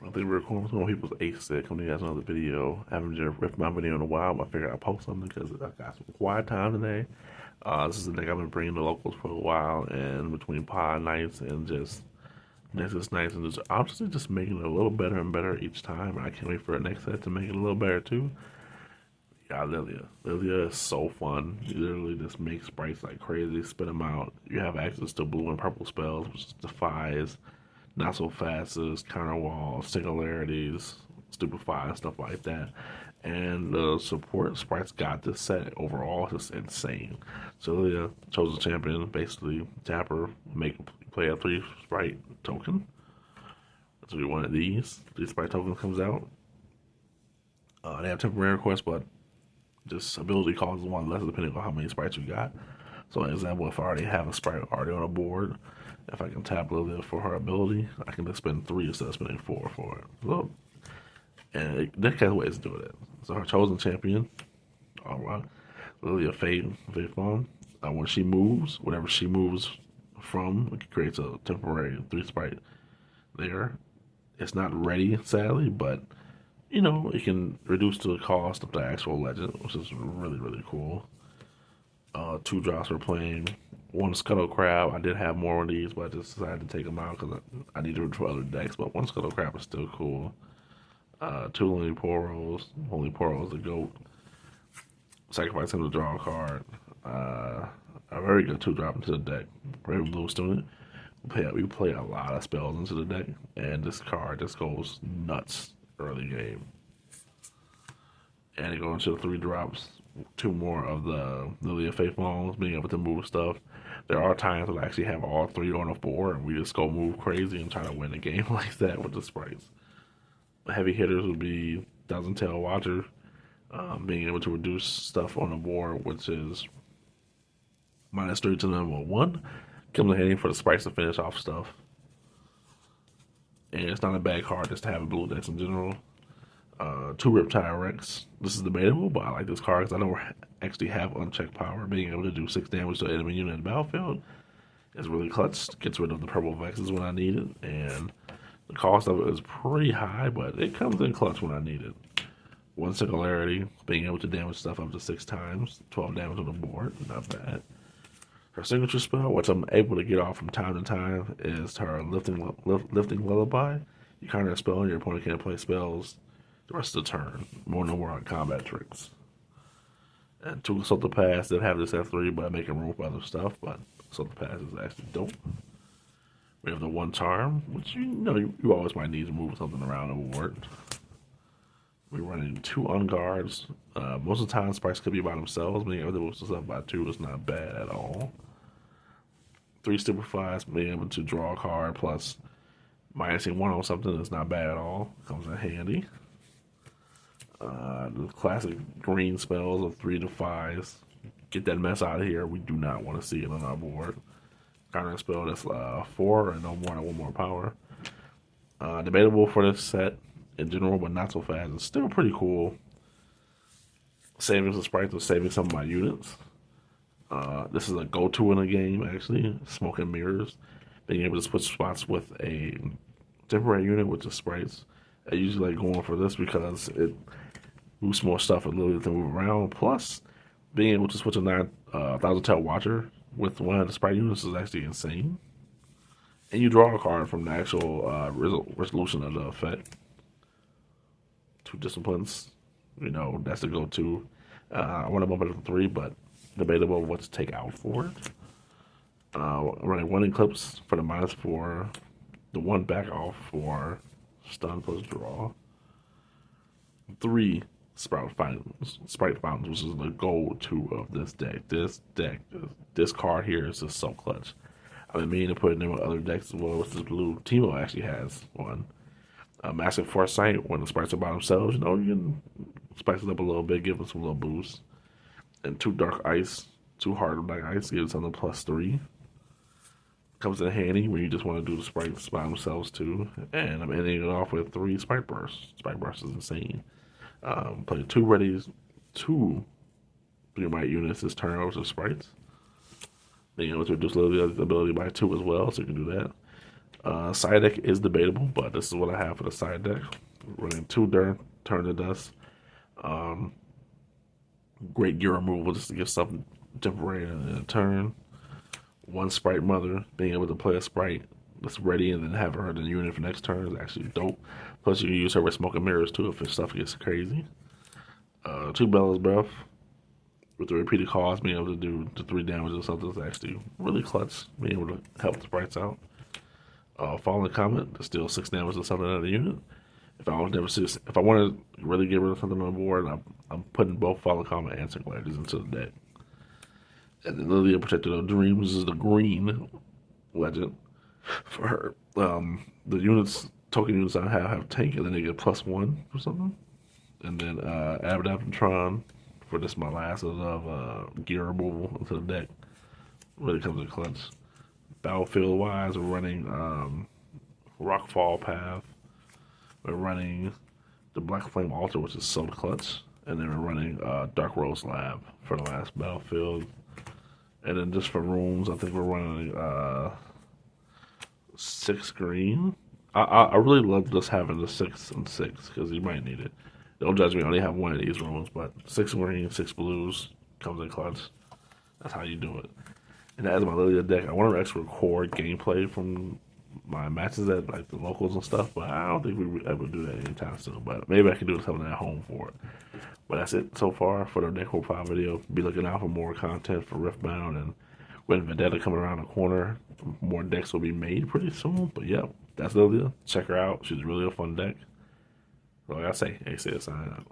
I think we're recording some people's ace set. Come to you guys another video. I haven't just ripped my video in a while, but I figured I'd post something because I got some quiet time today. This is the deck I've been bringing to locals for a while, and between pod nights and just Nexus nights, and just obviously just making it a little better and better each time. I can't wait for the next set to make it a little better too. Yeah, Lillia. Lillia is so fun. You literally just make sprites like crazy, spit them out. You have access to blue and purple spells, which defies not so fast as counter walls, singularities, stupefy, stuff like that. And the support sprites got this set overall is just insane. So Lillia chose a champion, basically tapper, make play a 3 sprite token. So we one of these. 3 sprite tokens comes out. They have temporary requests, but this ability causes one less depending on how many sprites you got. So, for example, if I already have a sprite already on the board, if I can tap Lillia for her ability, I can just spend 3 instead of spending 4 for it. So, and that kind of ways to do it. So, her chosen champion, alright, Lillia Fate Fawn. When she moves, whatever she moves from, it creates a temporary 3 sprite there. It's not ready, sadly, but you know, it can reduce the cost of the actual legend, which is really, really cool. 2 drops for playing. 1 Scuttle Crab. I did have more of these, but I just decided to take them out because I need to for other decks. But 1 Scuttle Crab is still cool. 2 Lonely Poros. Lonely Poro is the GOAT. Sacrifice him to draw a card. A very good 2 drop into the deck. Raven Blue Student. We play a lot of spells into the deck, and this card just goes nuts early game. And it goes into the 3 drops. 2 more of the Lillia Faith Longs, being able to move stuff. There are times when I actually have all 3 on the board, and we just go move crazy and try to win the game like that with the sprites. Heavy hitters would be Thousand Tail Watcher, being able to reduce stuff on the board, which is -3 to number 1. Comes in handy for the sprites to finish off stuff. And it's not a bad card just to have a blue decks in general. 2 Riptide Rex. This is debatable, but I like this card because I don't actually have unchecked power. Being able to do 6 damage to an enemy unit in the battlefield is really clutch. Gets rid of the purple vexes when I need it, and the cost of it is pretty high, but it comes in clutch when I need it. 1 Singularity, being able to damage stuff up to 6 times, 12 damage on the board, not bad. Her signature spell, which I'm able to get off from time to time, is her Lifting Lullaby. You counter a spell, and your opponent can't play spells the rest of the turn. More no more on combat tricks. And 2 Assault the Pass that have this F3, but making room for other stuff. But Assault the Pass is actually dope. We have the 1 Charm, which you know you always might need to move something around the board. We're running 2 Unguards. Most of the time, sprites could be by themselves. Being able to move stuff by 2 is not bad at all. 3 Stupefies, being able to draw a card plus minusing 1 on something is not bad at all. Comes in handy. The classic green spells of 3 Defies. Get that mess out of here. We do not want to see it on our board. Counter spell that's 4 and no more than 1 more power. Debatable for this set in general, but not so fast. It's still pretty cool. Saving some sprites or saving some of my units. This is a go-to in the game, actually. Smoke and Mirrors. Being able to switch spots with a temporary unit with the sprites. I usually like going for this because it boosts more stuff a little bit to move around. Plus, being able to switch a 1,000 Tail Watcher with one of the sprite units is actually insane. And you draw a card from the actual resolution of the effect. 2 Disciplines. You know, that's the go-to. I want to bump it up to 3, but debatable what to take out for it. Running 1 Eclipse for the -4. The 1 back off for stun plus draw. 3 Sprite Fountains, which is the go-to of this deck. This card here is just so clutch. I've been meaning to put it in with other decks as well. With this blue, Teemo actually has one. Massive Foresight, when the sprites are by themselves, you know, you can spice it up a little bit, give them some little boost. And 2 Dark Ice, 2 Hard Black Ice, gives something +3. Comes in handy when you just want to do the sprites by themselves too. And I'm ending it off with 3 Spike Bursts. Spike Burst is insane. Play 2 readies, 2 3 units this turn over to sprites. Being able to reduce the ability by 2 as well, so you can do that. Side deck is debatable, but this is what I have for the side deck. Running 2 Turn to Dust. Great gear removal just to give something temporary in a turn. 1 Sprite Mother, being able to play a Sprite that's ready and then have her in the unit for next turn is actually dope. Plus, you can use her with Smoke and Mirrors too if stuff gets crazy. 2 Bella's Breath with the repeated calls, being able to do the 3 damage or something is actually really clutch, being able to help the sprites out. Fallen Comet, to steal 6 damage or something out of the unit. If I want to really get rid of something on the board, I'm putting both Fallen Comet and Singularities into the deck. And then Lillia, Protector of Dreams, is the green legend for her. The token units I have tank, and then they get +1 or something. And then Abadabtron for this my last of gear removal into the deck. Really comes in clutch. Battlefield wise, we're running Rockfall Path. We're running the Black Flame Altar, which is so clutch. And then we're running Dark Rose Lab for the last battlefield. And then just for rooms, I think we're running 6 green. I really love just having the 6 and 6 because you might need it. Don't judge me, I only have one of these rooms, but 6 green, 6 blues comes in clutch. That's how you do it. And as my Lillia deck, I want to actually record gameplay from my matches at like the locals and stuff, but I don't think we would ever do that anytime soon. But maybe I can do something at home for it. But that's it so far for the deck profile video. Be looking out for more content for Riftbound, and when Vendetta coming around the corner, more decks will be made pretty soon. But yeah, that's Lillia. Check her out. She's really a fun deck. So like I say, Ace signing out.